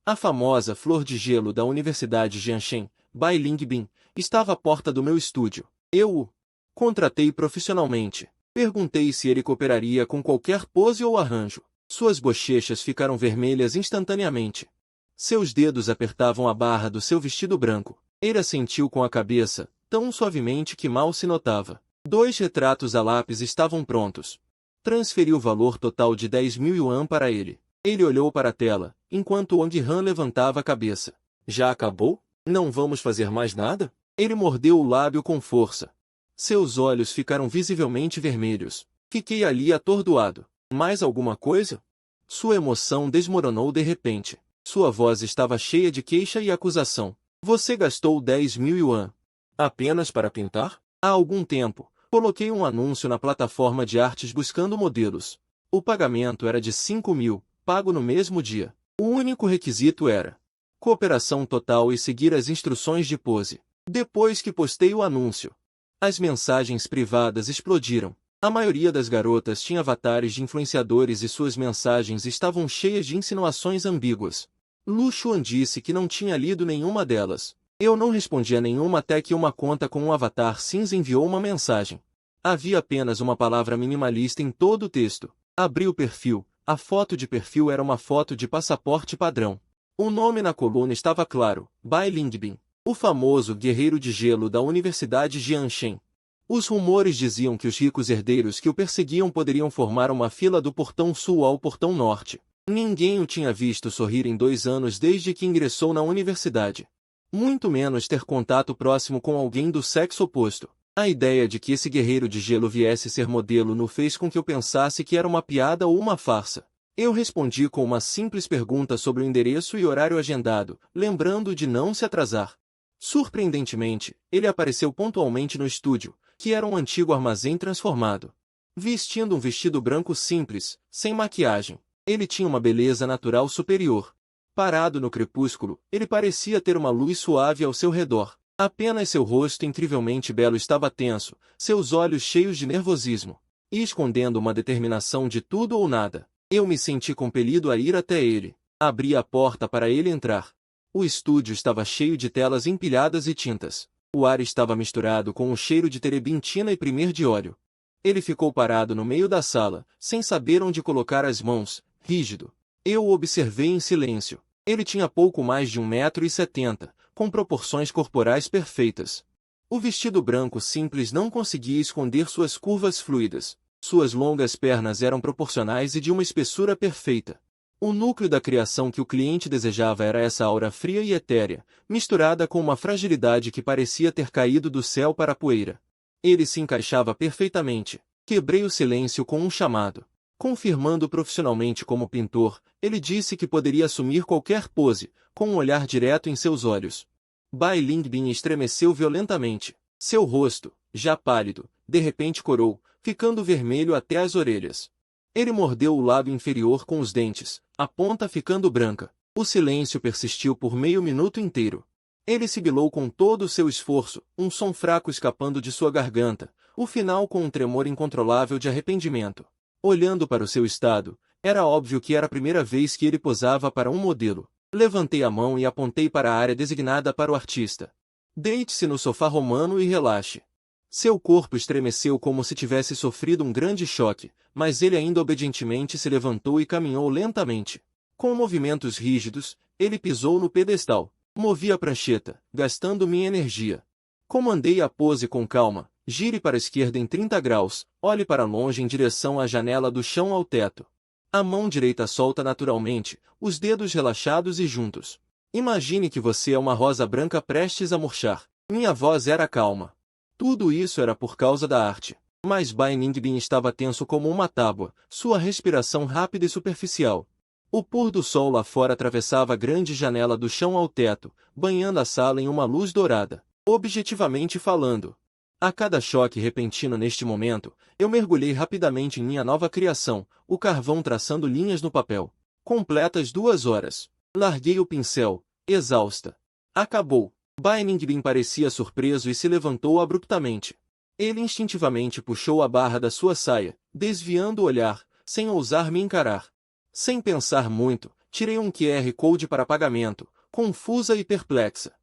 A famosa flor de gelo da Universidade Jianshen, Bai Lingbin, estava à porta do meu estúdio. Eu o contratei profissionalmente. Perguntei se ele cooperaria com qualquer pose ou arranjo. Suas bochechas ficaram vermelhas instantaneamente. Seus dedos apertavam a barra do seu vestido branco. Ele assentiu com a cabeça, tão suavemente que mal se notava. 2 retratos a lápis estavam prontos. Transferi o valor total de 10.000 yuan para ele. Ele olhou para a tela, enquanto Wang Han levantava a cabeça. Já acabou? Não vamos fazer mais nada? Ele mordeu o lábio com força. Seus olhos ficaram visivelmente vermelhos. Fiquei ali atordoado. Mais alguma coisa? Sua emoção desmoronou de repente. Sua voz estava cheia de queixa e acusação. Você gastou 10.000 yuan apenas para pintar? Há algum tempo, coloquei um anúncio na plataforma de artes buscando modelos. O pagamento era de 5.000, pago no mesmo dia. O único requisito era cooperação total e seguir as instruções de pose. Depois que postei o anúncio, as mensagens privadas explodiram. A maioria das garotas tinha avatares de influenciadores e suas mensagens estavam cheias de insinuações ambíguas. Lu Xuan disse que não tinha lido nenhuma delas. Eu não respondi a nenhuma até que uma conta com um avatar cinza enviou uma mensagem. Havia apenas uma palavra minimalista em todo o texto. Abri o perfil. A foto de perfil era uma foto de passaporte padrão. O nome na coluna estava claro: Bai Lingbin, o famoso guerreiro de gelo da Universidade Jianshen. Os rumores diziam que os ricos herdeiros que o perseguiam poderiam formar uma fila do portão sul ao portão norte. Ninguém o tinha visto sorrir em 2 anos desde que ingressou na universidade. Muito menos ter contato próximo com alguém do sexo oposto. A ideia de que esse guerreiro de gelo viesse ser modelo no fez com que eu pensasse que era uma piada ou uma farsa. Eu respondi com uma simples pergunta sobre o endereço e horário agendado, lembrando de não se atrasar. Surpreendentemente, ele apareceu pontualmente no estúdio, que era um antigo armazém transformado. Vestindo um vestido branco simples, sem maquiagem, ele tinha uma beleza natural superior. Parado no crepúsculo, ele parecia ter uma luz suave ao seu redor. Apenas seu rosto incrivelmente belo estava tenso, seus olhos cheios de nervosismo, e escondendo uma determinação de tudo ou nada. Eu me senti compelido a ir até ele. Abri a porta para ele entrar. O estúdio estava cheio de telas empilhadas e tintas. O ar estava misturado com o cheiro de terebintina e primer de óleo. Ele ficou parado no meio da sala, sem saber onde colocar as mãos, rígido. Eu o observei em silêncio. Ele tinha pouco mais de 1,70 m, com proporções corporais perfeitas. O vestido branco simples não conseguia esconder suas curvas fluidas. Suas longas pernas eram proporcionais e de uma espessura perfeita. O núcleo da criação que o cliente desejava era essa aura fria e etérea, misturada com uma fragilidade que parecia ter caído do céu para a poeira. Ele se encaixava perfeitamente. Quebrei o silêncio com um chamado. Confirmando profissionalmente como pintor, ele disse que poderia assumir qualquer pose, com um olhar direto em seus olhos. Bai Lingbin estremeceu violentamente. Seu rosto, já pálido, de repente corou, ficando vermelho até as orelhas. Ele mordeu o lábio inferior com os dentes, a ponta ficando branca. O silêncio persistiu por meio minuto inteiro. Ele sibilou com todo o seu esforço, um som fraco escapando de sua garganta, o final com um tremor incontrolável de arrependimento. Olhando para o seu estado, era óbvio que era a primeira vez que ele posava para um modelo. Levantei a mão e apontei para a área designada para o artista. Deite-se no sofá romano e relaxe. Seu corpo estremeceu como se tivesse sofrido um grande choque, mas ele ainda obedientemente se levantou e caminhou lentamente. Com movimentos rígidos, ele pisou no pedestal. Movi a prancheta, gastando minha energia. Comandei a pose com calma. Gire para a esquerda em 30 graus, olhe para longe em direção à janela do chão ao teto. A mão direita solta naturalmente, os dedos relaxados e juntos. Imagine que você é uma rosa branca prestes a murchar. Minha voz era calma. Tudo isso era por causa da arte. Mas Bai Ningbin estava tenso como uma tábua, sua respiração rápida e superficial. O pôr do sol lá fora atravessava a grande janela do chão ao teto, banhando a sala em uma luz dourada. Objetivamente falando, a cada choque repentino neste momento, eu mergulhei rapidamente em minha nova criação, o carvão traçando linhas no papel. Completas 2 horas. Larguei o pincel, exausta. Acabou. Bai Ningbin parecia surpreso e se levantou abruptamente. Ele instintivamente puxou a barra da sua saia, desviando o olhar, sem ousar me encarar. Sem pensar muito, Tirei um QR Code para pagamento, confusa e perplexa.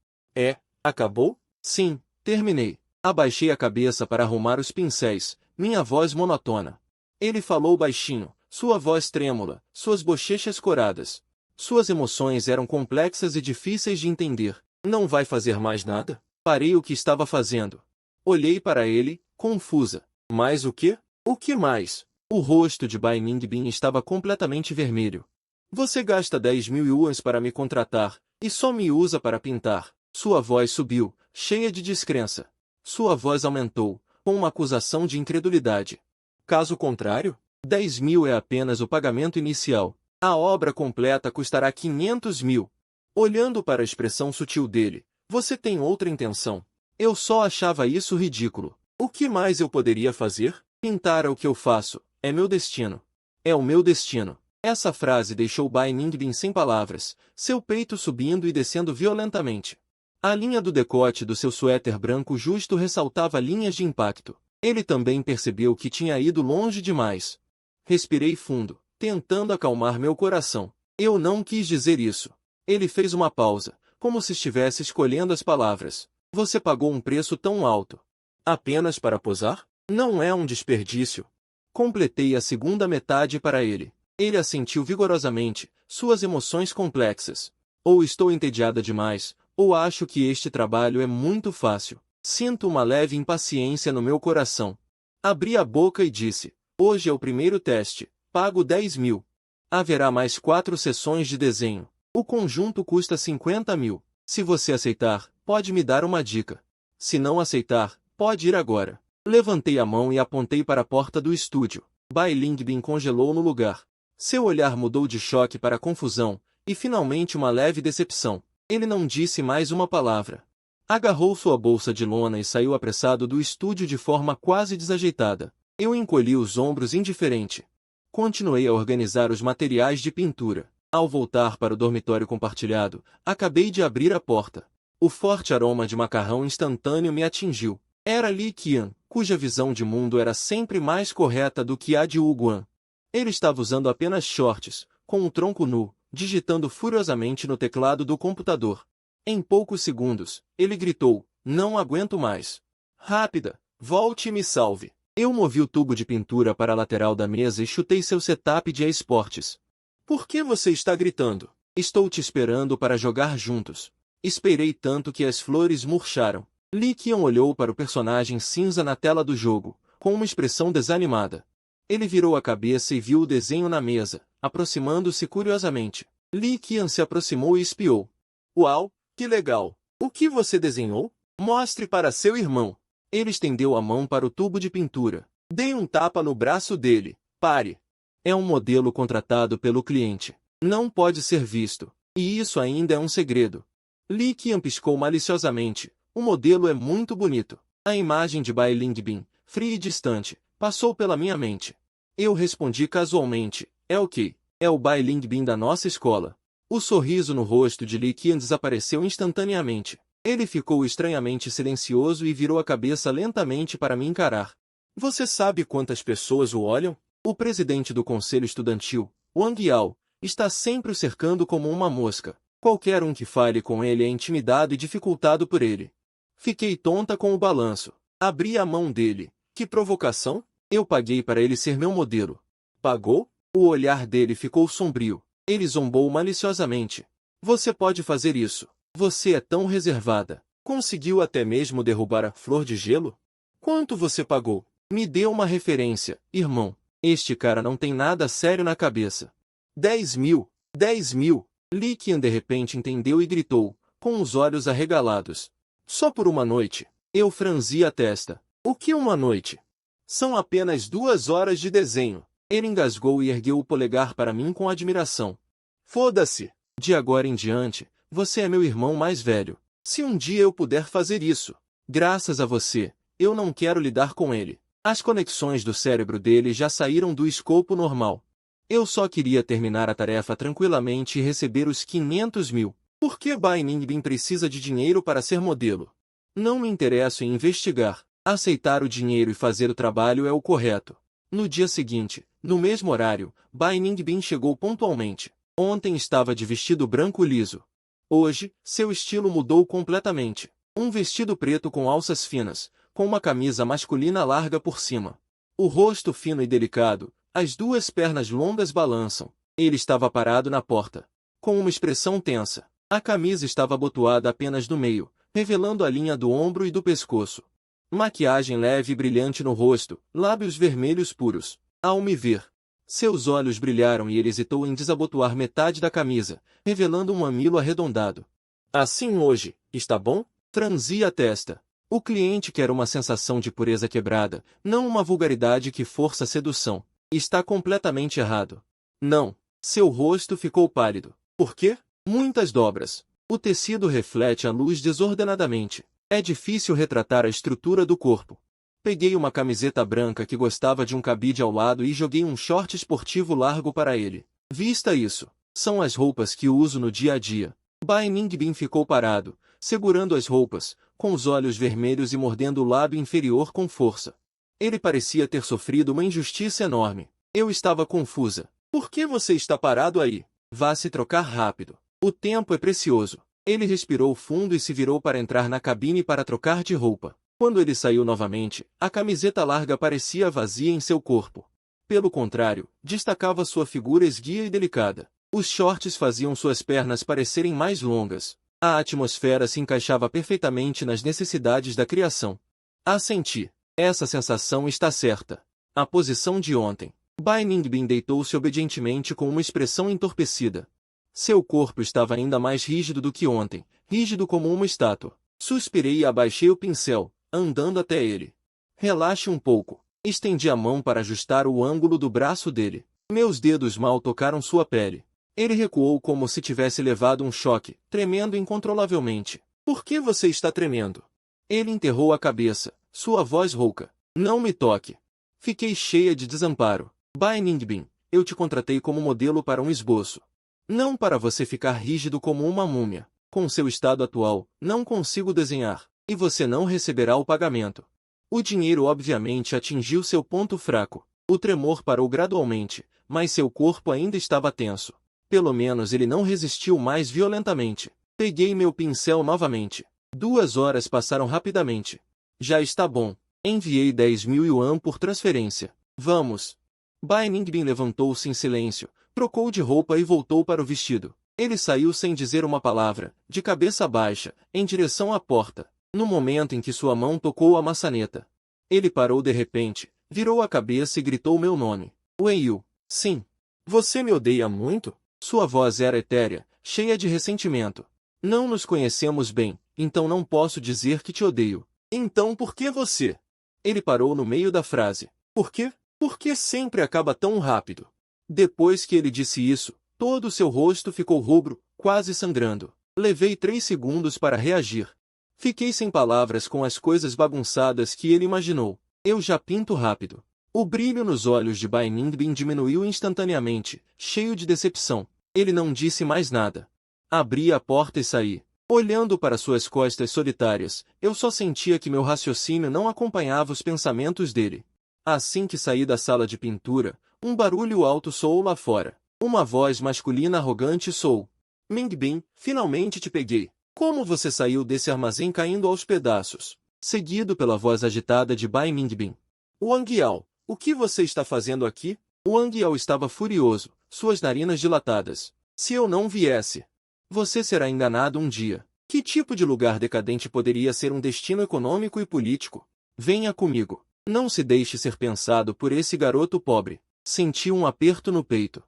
Acabou? Sim, terminei. Abaixei a cabeça para arrumar os pincéis, minha voz monotona. Ele falou baixinho, sua voz trêmula, suas bochechas coradas. Suas emoções eram complexas e difíceis de entender. Não vai fazer mais nada? Parei o que estava fazendo. Olhei para ele, confusa. Mais o quê? O que mais? O rosto de Bai Ningbin estava completamente vermelho. Você gasta 10.000 yuans para me contratar, e só me usa para pintar. Sua voz subiu, cheia de descrença. Sua voz aumentou, com uma acusação de incredulidade. Caso contrário, 10.000 é apenas o pagamento inicial. A obra completa custará 500.000. Olhando para a expressão sutil dele, você tem outra intenção. Eu só achava isso ridículo. O que mais eu poderia fazer? Pintar é o que eu faço. É meu destino. É o meu destino. Essa frase deixou Bai Ningbin sem palavras, seu peito subindo e descendo violentamente. A linha do decote do seu suéter branco justo ressaltava linhas de impacto. Ele também percebeu que tinha ido longe demais. Respirei fundo, tentando acalmar meu coração. Eu não quis dizer isso. Ele fez uma pausa, como se estivesse escolhendo as palavras. Você pagou um preço tão alto. Apenas para posar? Não é um desperdício. Completei a segunda metade para ele. Ele assentiu vigorosamente, suas emoções complexas. Ou estou entediada demais, ou acho que este trabalho é muito fácil. Sinto uma leve impaciência no meu coração. Abri a boca e disse, hoje é o primeiro teste, pago 10.000. Haverá mais 4 sessões de desenho. O conjunto custa 50.000. Se você aceitar, pode me dar uma dica. Se não aceitar, pode ir agora. Levantei a mão e apontei para a porta do estúdio. Bai Ningbin congelou no lugar. Seu olhar mudou de choque para confusão, e finalmente uma leve decepção. Ele não disse mais uma palavra. Agarrou sua bolsa de lona e saiu apressado do estúdio de forma quase desajeitada. Eu encolhi os ombros indiferente. Continuei a organizar os materiais de pintura. Ao voltar para o dormitório compartilhado, acabei de abrir a porta. O forte aroma de macarrão instantâneo me atingiu. Era Li Qian, cuja visão de mundo era sempre mais correta do que a de Wu Guan. Ele estava usando apenas shorts, com o tronco nu, digitando furiosamente no teclado do computador. Em poucos segundos, ele gritou, não aguento mais. Rápida, volte e me salve. Eu movi o tubo de pintura para a lateral da mesa e chutei seu setup de esportes. Por que você está gritando? Estou te esperando para jogar juntos. Esperei tanto que as flores murcharam. Li Qian olhou para o personagem cinza na tela do jogo, com uma expressão desanimada. Ele virou a cabeça e viu o desenho na mesa, aproximando-se curiosamente. Li Qian se aproximou e espiou. Uau, que legal! O que você desenhou? Mostre para seu irmão. Ele estendeu a mão para o tubo de pintura. Dei um tapa no braço dele. Pare. É um modelo contratado pelo cliente. Não pode ser visto. E isso ainda é um segredo. Li Qian piscou maliciosamente. O modelo é muito bonito. A imagem de Bai Ningbin, fria e distante, passou pela minha mente. Eu respondi casualmente, é o que? É o Bai Ningbin da nossa escola. O sorriso no rosto de Li Qian desapareceu instantaneamente. Ele ficou estranhamente silencioso e virou a cabeça lentamente para me encarar. Você sabe quantas pessoas o olham? O presidente do conselho estudantil, Wang Yao, está sempre o cercando como uma mosca. Qualquer um que fale com ele é intimidado e dificultado por ele. Fiquei tonta com o balanço. Abri a mão dele. Que provocação? Eu paguei para ele ser meu modelo. Pagou? O olhar dele ficou sombrio. Ele zombou maliciosamente. Você pode fazer isso. Você é tão reservada. Conseguiu até mesmo derrubar a flor de gelo? Quanto você pagou? Me dê uma referência, irmão. Este cara não tem nada sério na cabeça. 10.000. 10.000. Li Qian de repente entendeu e gritou, com os olhos arregalados. Só por uma noite. Eu franzi a testa. O que uma noite? São apenas 2 horas de desenho. Ele engasgou e ergueu o polegar para mim com admiração. Foda-se! De agora em diante, você é meu irmão mais velho. Se um dia eu puder fazer isso, graças a você, eu não quero lidar com ele. As conexões do cérebro dele já saíram do escopo normal. Eu só queria terminar a tarefa tranquilamente e receber os 500.000. Por que Bai Ningbin precisa de dinheiro para ser modelo? Não me interesso em investigar. Aceitar o dinheiro e fazer o trabalho é o correto. No dia seguinte, no mesmo horário, Bai Ningbin chegou pontualmente. Ontem estava de vestido branco liso. Hoje, seu estilo mudou completamente. Um vestido preto com alças finas, com uma camisa masculina larga por cima. O rosto fino e delicado, as duas pernas longas balançam. Ele estava parado na porta, com uma expressão tensa. A camisa estava abotoada apenas no meio, revelando a linha do ombro e do pescoço. Maquiagem leve e brilhante no rosto, lábios vermelhos puros. Ao me ver, seus olhos brilharam e ele hesitou em desabotoar metade da camisa, revelando um mamilo arredondado. Assim hoje, está bom? Franzi a testa. O cliente quer uma sensação de pureza quebrada, não uma vulgaridade que força a sedução. Está completamente errado. Não. Seu rosto ficou pálido. Por quê? Muitas dobras. O tecido reflete a luz desordenadamente. É difícil retratar a estrutura do corpo. Peguei uma camiseta branca que gostava de um cabide ao lado e joguei um short esportivo largo para ele. Vista isso. São as roupas que uso no dia a dia. Bai Ningbin ficou parado, segurando as roupas, com os olhos vermelhos e mordendo o lábio inferior com força. Ele parecia ter sofrido uma injustiça enorme. Eu estava confusa. Por que você está parado aí? Vá se trocar rápido. O tempo é precioso. Ele respirou fundo e se virou para entrar na cabine para trocar de roupa. Quando ele saiu novamente, a camiseta larga parecia vazia em seu corpo. Pelo contrário, destacava sua figura esguia e delicada. Os shorts faziam suas pernas parecerem mais longas. A atmosfera se encaixava perfeitamente nas necessidades da criação. Assenti. Essa sensação está certa. A posição de ontem. Bai Ningbin deitou-se obedientemente com uma expressão entorpecida. Seu corpo estava ainda mais rígido do que ontem, rígido como uma estátua. Suspirei e abaixei o pincel, andando até ele. Relaxe um pouco. Estendi a mão para ajustar o ângulo do braço dele. Meus dedos mal tocaram sua pele. Ele recuou como se tivesse levado um choque, tremendo incontrolavelmente. Por que você está tremendo? Ele enterrou a cabeça, sua voz rouca. Não me toque. Fiquei cheia de desamparo. Bai Ningbin, eu te contratei como modelo para um esboço. Não para você ficar rígido como uma múmia. Com seu estado atual, não consigo desenhar, e você não receberá o pagamento. O dinheiro obviamente atingiu seu ponto fraco. O tremor parou gradualmente, mas seu corpo ainda estava tenso. Pelo menos ele não resistiu mais violentamente. Peguei meu pincel novamente. 2 horas passaram rapidamente. Já está bom. Enviei 10.000 yuan por transferência. Vamos. Bai Ningbin levantou-se em silêncio, trocou de roupa e voltou para o vestido. Ele saiu sem dizer uma palavra, de cabeça baixa, em direção à porta. No momento em que sua mão tocou a maçaneta, ele parou de repente, virou a cabeça e gritou meu nome. Weiyu. Sim. Você me odeia muito? Sua voz era etérea, cheia de ressentimento. Não nos conhecemos bem, então não posso dizer que te odeio. Então por que você? Ele parou no meio da frase. Por quê? Por que sempre acaba tão rápido? Depois que ele disse isso, todo o seu rosto ficou rubro, quase sangrando. Levei 3 segundos para reagir. Fiquei sem palavras com as coisas bagunçadas que ele imaginou. Eu já pinto rápido. O brilho nos olhos de Bai Ningbin diminuiu instantaneamente, cheio de decepção. Ele não disse mais nada. Abri a porta e saí. Olhando para suas costas solitárias, eu só sentia que meu raciocínio não acompanhava os pensamentos dele. Assim que saí da sala de pintura, um barulho alto soou lá fora. Uma voz masculina arrogante soou. Ningbin, finalmente te peguei. Como você saiu desse armazém caindo aos pedaços? Seguido pela voz agitada de Bai Ningbin. Wang Yao, o que você está fazendo aqui? Wang Yao estava furioso, suas narinas dilatadas. Se eu não viesse, você será enganado um dia. Que tipo de lugar decadente poderia ser um destino econômico e político? Venha comigo. Não se deixe ser pensado por esse garoto pobre. Senti um aperto no peito.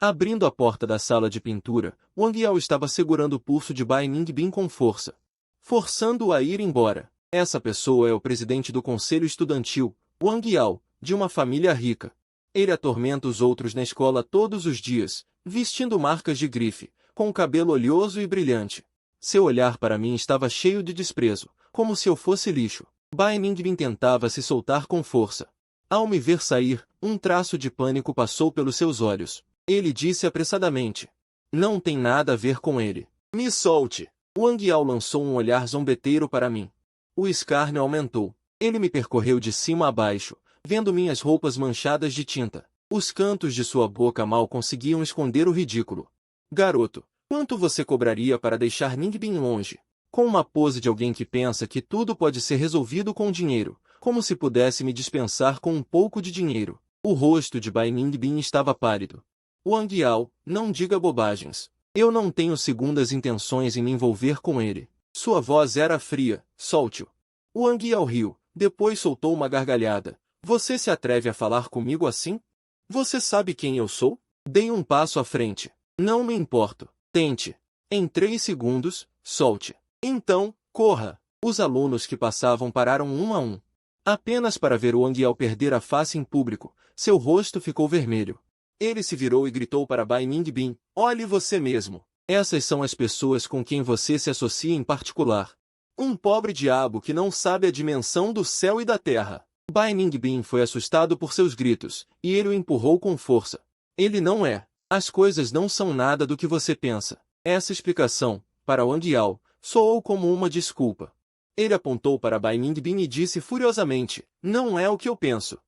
Abrindo a porta da sala de pintura, Wang Yao estava segurando o pulso de Bai Ningbin com força, forçando-o a ir embora. Essa pessoa é o presidente do conselho estudantil, Wang Yao, de uma família rica. Ele atormenta os outros na escola todos os dias, vestindo marcas de grife, com o cabelo oleoso e brilhante. Seu olhar para mim estava cheio de desprezo, como se eu fosse lixo. Bai Ningbin tentava se soltar com força. Ao me ver sair, um traço de pânico passou pelos seus olhos. Ele disse apressadamente. Não tem nada a ver com ele. Me solte. Wang Yao lançou um olhar zombeteiro para mim. O escárnio aumentou. Ele me percorreu de cima a baixo, vendo minhas roupas manchadas de tinta. Os cantos de sua boca mal conseguiam esconder o ridículo. Garoto, quanto você cobraria para deixar Ningbin longe? Com uma pose de alguém que pensa que tudo pode ser resolvido com dinheiro, como se pudesse me dispensar com um pouco de dinheiro. O rosto de Bai Ningbin estava pálido. Wang Yao, não diga bobagens. Eu não tenho segundas intenções em me envolver com ele. Sua voz era fria. Solte-o. Wang Yao riu, depois soltou uma gargalhada. Você se atreve a falar comigo assim? Você sabe quem eu sou? Dei um passo à frente. Não me importo. Tente. Em 3 segundos, solte. Então, corra. Os alunos que passavam pararam um a um. Apenas para ver Wang Yao perder a face em público, seu rosto ficou vermelho. Ele se virou e gritou para Bai Ningbin, olhe você mesmo. Essas são as pessoas com quem você se associa em particular. Um pobre diabo que não sabe a dimensão do céu e da terra. Bai Ningbin foi assustado por seus gritos, e ele o empurrou com força. Ele não é. As coisas não são nada do que você pensa. Essa explicação, para Wang Yao, soou como uma desculpa. Ele apontou para Bai Ningbin e disse furiosamente, não é o que eu penso.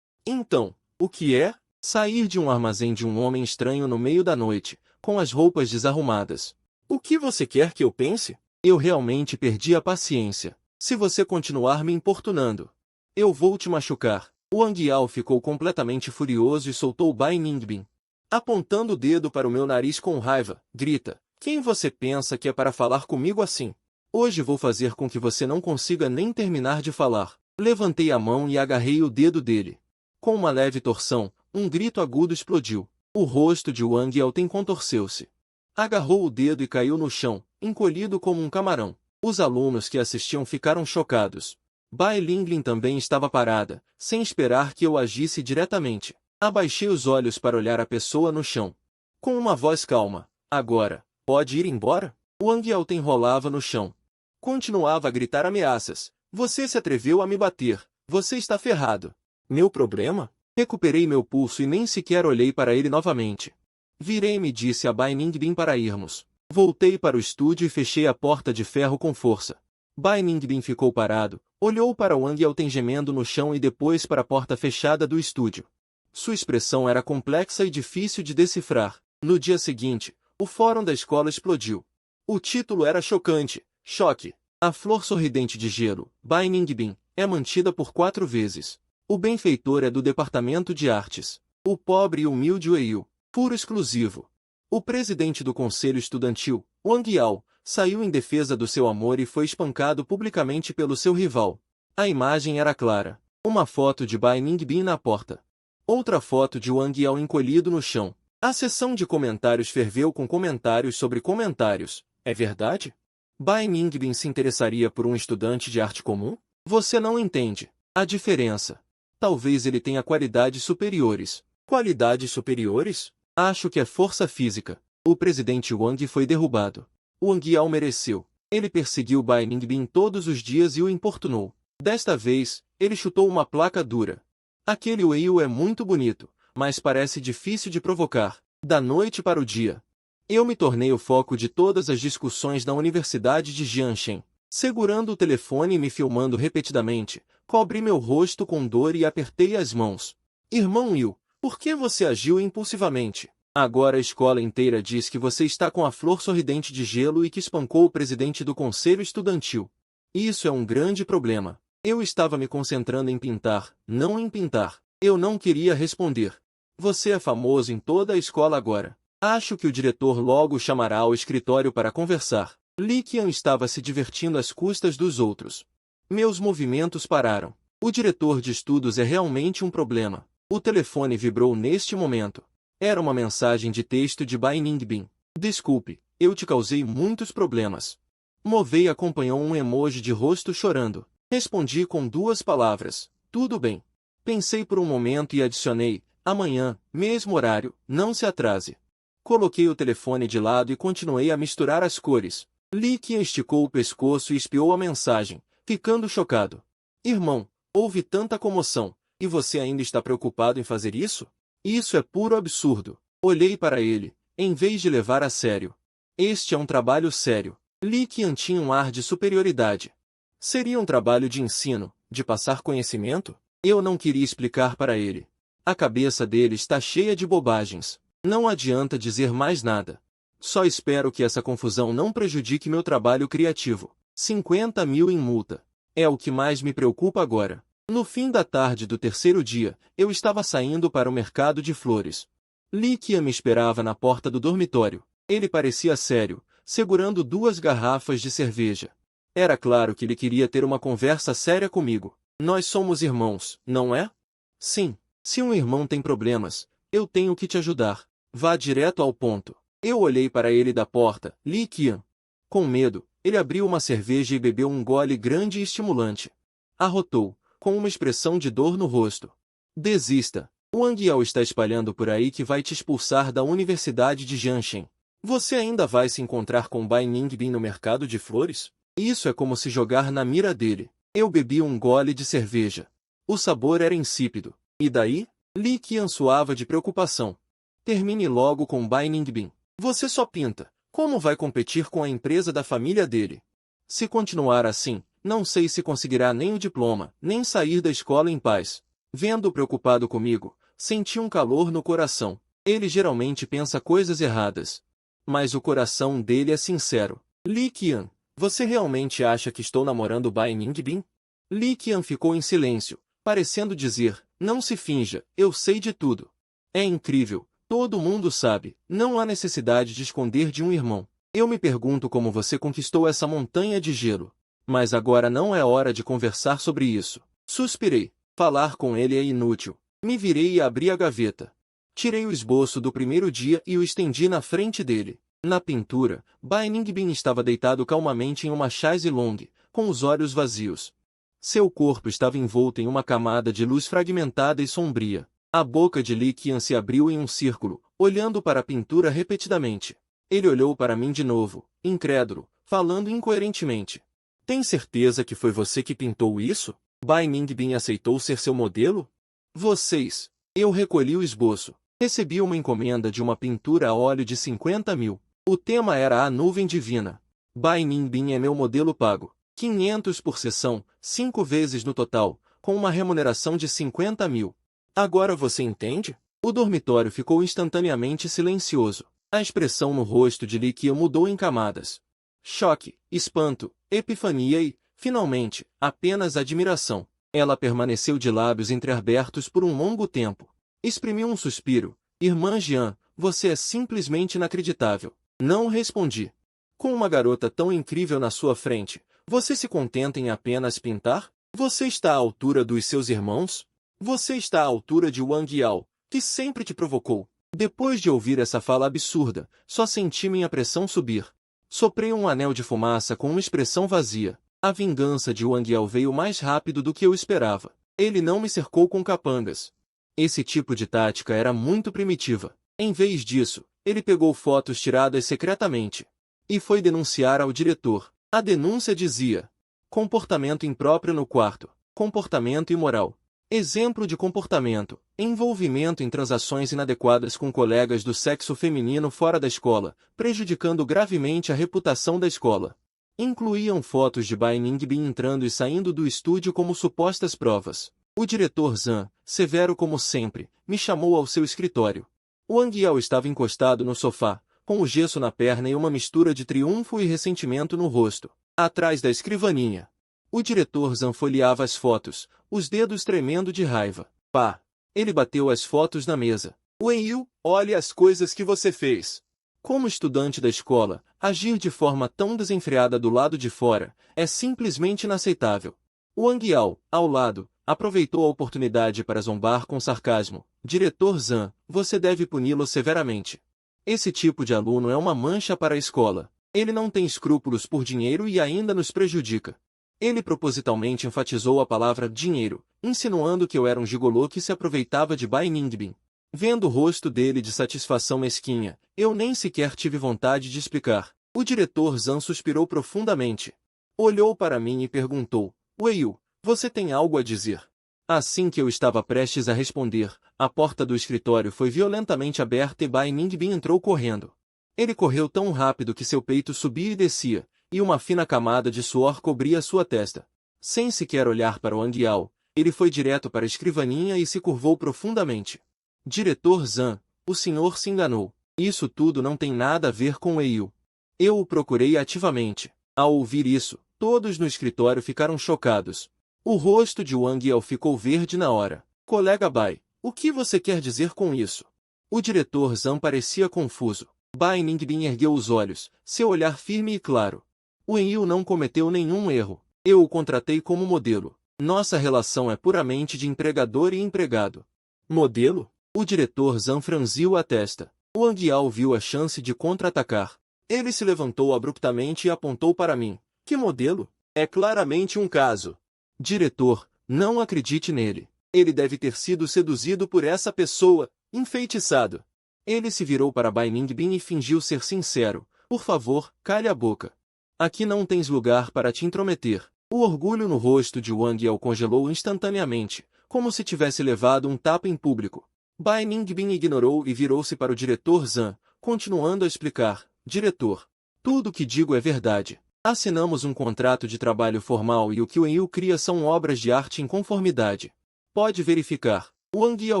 Então, o que é? Sair de um armazém de um homem estranho no meio da noite, com as roupas desarrumadas. O que você quer que eu pense? Eu realmente perdi a paciência. Se você continuar me importunando, eu vou te machucar. Wang Yao ficou completamente furioso e soltou Bai Ningbin. Apontando o dedo para o meu nariz com raiva, grita, quem você pensa que é para falar comigo assim? Hoje vou fazer com que você não consiga nem terminar de falar. Levantei a mão e agarrei o dedo dele. Com uma leve torção, um grito agudo explodiu. O rosto de Wang Yao contorceu-se. Agarrou o dedo e caiu no chão, encolhido como um camarão. Os alunos que assistiam ficaram chocados. Bai Linglin também estava parada, sem esperar que eu agisse diretamente. Abaixei os olhos para olhar a pessoa no chão. Com uma voz calma, agora, pode ir embora? Wang Yao rolava no chão. Continuava a gritar ameaças. Você se atreveu a me bater. Você está ferrado. Meu problema? Recuperei meu pulso e nem sequer olhei para ele novamente. Virei-me e disse a Bai Ningbin para irmos. Voltei para o estúdio e fechei a porta de ferro com força. Bai Ningbin ficou parado, olhou para Wang Yao gemendo no chão e depois para a porta fechada do estúdio. Sua expressão era complexa e difícil de decifrar. No dia seguinte, o fórum da escola explodiu. O título era chocante. Choque. A flor sorridente de gelo, Bai Ningbin, é mantida por 4 vezes. O benfeitor é do departamento de artes. O pobre e humilde Weiyu. Furo exclusivo. O presidente do conselho estudantil, Wang Yao, saiu em defesa do seu amor e foi espancado publicamente pelo seu rival. A imagem era clara. Uma foto de Bai Ningbin na porta. Outra foto de Wang Yao encolhido no chão. A seção de comentários ferveu com comentários sobre comentários. É verdade? Bai Ningbin se interessaria por um estudante de arte comum? Você não entende a diferença. Talvez ele tenha qualidades superiores. Qualidades superiores? Acho que é força física. O presidente Wang foi derrubado. Wang Yao mereceu. Ele perseguiu Bai Ningbin todos os dias e o importunou. Desta vez, ele chutou uma placa dura. Aquele Weiyu é muito bonito, mas parece difícil de provocar. Da noite para o dia. Eu me tornei o foco de todas as discussões na Universidade de Jianshen. Segurando o telefone e me filmando repetidamente, cobri meu rosto com dor e apertei as mãos. Irmão Yu, por que você agiu impulsivamente? Agora a escola inteira diz que você está com a flor sorridente de gelo e que espancou o presidente do conselho estudantil. Isso é um grande problema. Eu estava me concentrando em pintar, não em pintar. Eu não queria responder. Você é famoso em toda a escola agora. Acho que o diretor logo o chamará ao escritório para conversar. Li Qian estava se divertindo às custas dos outros. Meus movimentos pararam. O diretor de estudos é realmente um problema. O telefone vibrou neste momento. Era uma mensagem de texto de Bai Ningbin. Desculpe, eu te causei muitos problemas. Movei acompanhou um emoji de rosto chorando. Respondi com 2 palavras. Tudo bem. Pensei por um momento e adicionei, amanhã, mesmo horário, não se atrase. Coloquei o telefone de lado e continuei a misturar as cores. Li Qian esticou o pescoço e espiou a mensagem, ficando chocado. Irmão, houve tanta comoção, e você ainda está preocupado em fazer isso? Isso é puro absurdo. Olhei para ele, em vez de levar a sério. Este é um trabalho sério. Li Qian tinha um ar de superioridade. Seria um trabalho de ensino, de passar conhecimento? Eu não queria explicar para ele. A cabeça dele está cheia de bobagens. Não adianta dizer mais nada. Só espero que essa confusão não prejudique meu trabalho criativo. 50 mil em multa. É o que mais me preocupa agora. No fim da tarde do terceiro dia, eu estava saindo para o mercado de flores. Li Qian me esperava na porta do dormitório. Ele parecia sério, segurando 2 garrafas de cerveja. Era claro que ele queria ter uma conversa séria comigo. Nós somos irmãos, não é? Sim. Se um irmão tem problemas, eu tenho que te ajudar. Vá direto ao ponto. Eu olhei para ele da porta, Li Qian. Com medo, ele abriu uma cerveja e bebeu um gole grande e estimulante. Arrotou, com uma expressão de dor no rosto. Desista. O Wang Yao está espalhando por aí que vai te expulsar da Universidade de Jianshen. Você ainda vai se encontrar com Bai Ningbin no mercado de flores? Isso é como se jogar na mira dele. Eu bebi um gole de cerveja. O sabor era insípido. E daí? Li Qian suava de preocupação. Termine logo com Bai Ningbin. Você só pinta. Como vai competir com a empresa da família dele? Se continuar assim, não sei se conseguirá nem o diploma, nem sair da escola em paz. Vendo-o preocupado comigo, senti um calor no coração. Ele geralmente pensa coisas erradas. Mas o coração dele é sincero. Li Qian, você realmente acha que estou namorando Bai Ningbin? Li Qian ficou em silêncio, parecendo dizer, não se finja, eu sei de tudo. É incrível, todo mundo sabe, não há necessidade de esconder de um irmão. Eu me pergunto como você conquistou essa montanha de gelo. Mas agora não é hora de conversar sobre isso. Suspirei. Falar com ele é inútil. Me virei e abri a gaveta. Tirei o esboço do primeiro dia e o estendi na frente dele. Na pintura, Bai Ningbin estava deitado calmamente em uma chaise longue, com os olhos vazios. Seu corpo estava envolto em uma camada de luz fragmentada e sombria. A boca de Li Qian se abriu em um círculo, olhando para a pintura repetidamente. Ele olhou para mim de novo, incrédulo, falando incoerentemente. Tem certeza que foi você que pintou isso? Bai Ningbin aceitou ser seu modelo? Vocês. Eu recolhi o esboço. Recebi uma encomenda de uma pintura a óleo de 50 mil. O tema era a nuvem divina. Bai Ningbin é meu modelo pago. 500 por sessão, 5 vezes no total, com uma remuneração de 50 mil. Agora você entende? O dormitório ficou instantaneamente silencioso. A expressão no rosto de Li Qian mudou em camadas. Choque, espanto, epifania e, finalmente, apenas admiração. Ela permaneceu de lábios entreabertos por um longo tempo. Exprimiu um suspiro. Irmã Jian, você é simplesmente inacreditável. Não respondi. Com uma garota tão incrível na sua frente, você se contenta em apenas pintar? Você está à altura dos seus irmãos? Você está à altura de Wang Yao, que sempre te provocou. Depois de ouvir essa fala absurda, só senti minha pressão subir. Soprei um anel de fumaça com uma expressão vazia. A vingança de Wang Yao veio mais rápido do que eu esperava. Ele não me cercou com capangas. Esse tipo de tática era muito primitiva. Em vez disso, ele pegou fotos tiradas secretamente e foi denunciar ao diretor. A denúncia dizia: comportamento impróprio no quarto, comportamento imoral. Exemplo de comportamento, envolvimento em transações inadequadas com colegas do sexo feminino fora da escola, prejudicando gravemente a reputação da escola. Incluíam fotos de Bai Ningbin entrando e saindo do estúdio como supostas provas. O diretor Zhang, severo como sempre, me chamou ao seu escritório. Wang Yao estava encostado no sofá, com o gesso na perna e uma mistura de triunfo e ressentimento no rosto, atrás da escrivaninha. O diretor Zhang folheava as fotos, os dedos tremendo de raiva. Pá! Ele bateu as fotos na mesa. Wenyu, olhe as coisas que você fez. Como estudante da escola, agir de forma tão desenfreada do lado de fora é simplesmente inaceitável. Wang Yao, ao lado, aproveitou a oportunidade para zombar com sarcasmo. Diretor Zhang, você deve puni-lo severamente. Esse tipo de aluno é uma mancha para a escola. Ele não tem escrúpulos por dinheiro e ainda nos prejudica. Ele propositalmente enfatizou a palavra dinheiro, insinuando que eu era um gigolô que se aproveitava de Bai Ningbin. Vendo o rosto dele de satisfação mesquinha, eu nem sequer tive vontade de explicar. O diretor Zhang suspirou profundamente. Olhou para mim e perguntou: Weiyu, você tem algo a dizer? Assim que eu estava prestes a responder, a porta do escritório foi violentamente aberta e Bai Ningbin entrou correndo. Ele correu tão rápido que seu peito subia e descia, e uma fina camada de suor cobria sua testa. Sem sequer olhar para Wang Yao, ele foi direto para a escrivaninha e se curvou profundamente. Diretor Zhang, o senhor se enganou. Isso tudo não tem nada a ver com Weiyu. Eu o procurei ativamente. Ao ouvir isso, todos no escritório ficaram chocados. O rosto de Wang Yao ficou verde na hora. Colega Bai, o que você quer dizer com isso? O diretor Zhang parecia confuso. Bai Ningbin ergueu os olhos, seu olhar firme e claro. Weiyu não cometeu nenhum erro. Eu o contratei como modelo. Nossa relação é puramente de empregador e empregado. Modelo? O diretor Zhang franziu a testa. Wang Yao viu a chance de contra-atacar. Ele se levantou abruptamente e apontou para mim. Que modelo? É claramente um caso. Diretor, não acredite nele. Ele deve ter sido seduzido por essa pessoa, enfeitiçado. Ele se virou para Bai Ningbin e fingiu ser sincero. Por favor, cale a boca. Aqui não tens lugar para te intrometer. O orgulho no rosto de Wang Yao congelou instantaneamente, como se tivesse levado um tapa em público. Bai Ningbin ignorou e virou-se para o diretor Zhang, continuando a explicar. Diretor, tudo o que digo é verdade. Assinamos um contrato de trabalho formal e o que o Weiyu cria são obras de arte em conformidade. Pode verificar. Wang Yao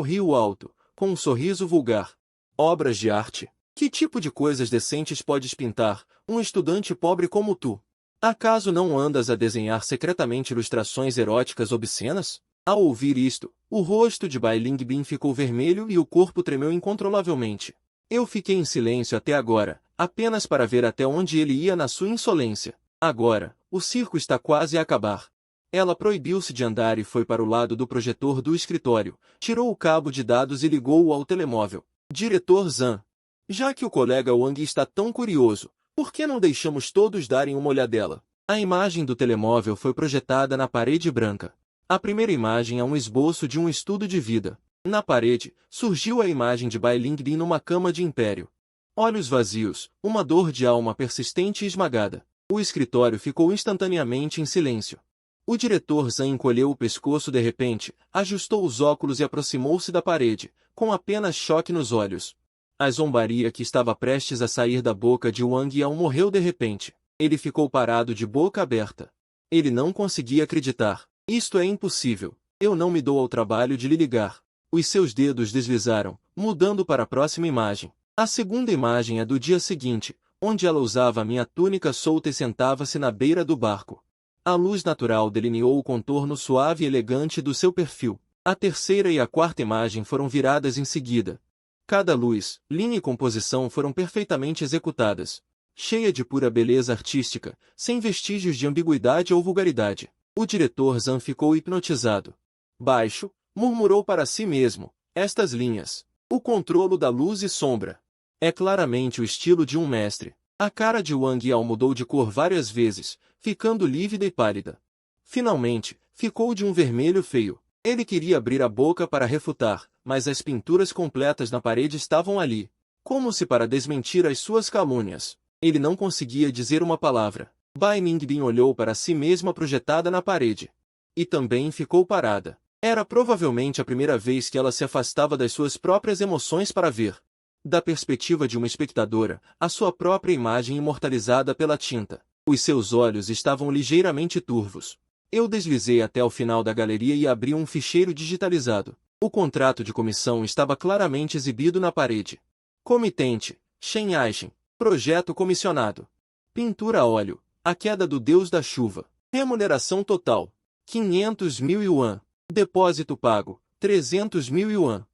riu alto, com um sorriso vulgar. Obras de arte? Que tipo de coisas decentes podes pintar, um estudante pobre como tu? Acaso não andas a desenhar secretamente ilustrações eróticas obscenas? Ao ouvir isto, o rosto de Bai Lingbin ficou vermelho e o corpo tremeu incontrolavelmente. Eu fiquei em silêncio até agora, apenas para ver até onde ele ia na sua insolência. Agora, o circo está quase a acabar. Ela proibiu-se de andar e foi para o lado do projetor do escritório, tirou o cabo de dados e ligou-o ao telemóvel. Diretor Zhang. Já que o colega Wang está tão curioso, por que não deixamos todos darem uma olhadela? A imagem do telemóvel foi projetada na parede branca. A primeira imagem é um esboço de um estudo de vida. Na parede, surgiu a imagem de Bai Lingbin numa cama de império. Olhos vazios, uma dor de alma persistente e esmagada. O escritório ficou instantaneamente em silêncio. O diretor Zhang encolheu o pescoço de repente, ajustou os óculos e aproximou-se da parede, com apenas choque nos olhos. A zombaria que estava prestes a sair da boca de Wang Yao morreu de repente. Ele ficou parado de boca aberta. Ele não conseguia acreditar. Isto é impossível. Eu não me dou ao trabalho de lhe ligar. Os seus dedos deslizaram, mudando para a próxima imagem. A segunda imagem é do dia seguinte, onde ela usava a minha túnica solta e sentava-se na beira do barco. A luz natural delineou o contorno suave e elegante do seu perfil. A terceira e a quarta imagem foram viradas em seguida. Cada luz, linha e composição foram perfeitamente executadas. Cheia de pura beleza artística, sem vestígios de ambiguidade ou vulgaridade. O diretor Zhang ficou hipnotizado. Baixo, murmurou para si mesmo, estas linhas. O controlo da luz e sombra. É claramente o estilo de um mestre. A cara de Wang Yao mudou de cor várias vezes, ficando lívida e pálida. Finalmente, ficou de um vermelho feio. Ele queria abrir a boca para refutar, mas as pinturas completas na parede estavam ali, como se para desmentir as suas calúnias. Ele não conseguia dizer uma palavra. Bai Ningbin olhou para si mesma projetada na parede. E também ficou parada. Era provavelmente a primeira vez que ela se afastava das suas próprias emoções para ver, da perspectiva de uma espectadora, a sua própria imagem imortalizada pela tinta. Os seus olhos estavam ligeiramente turvos. Eu deslizei até o final da galeria e abri um ficheiro digitalizado. O contrato de comissão estava claramente exibido na parede. Comitente, Shen Aishin. Projeto comissionado. Pintura a óleo. A queda do deus da chuva. Remuneração total. 500 mil yuan. Depósito pago. 300 mil yuan.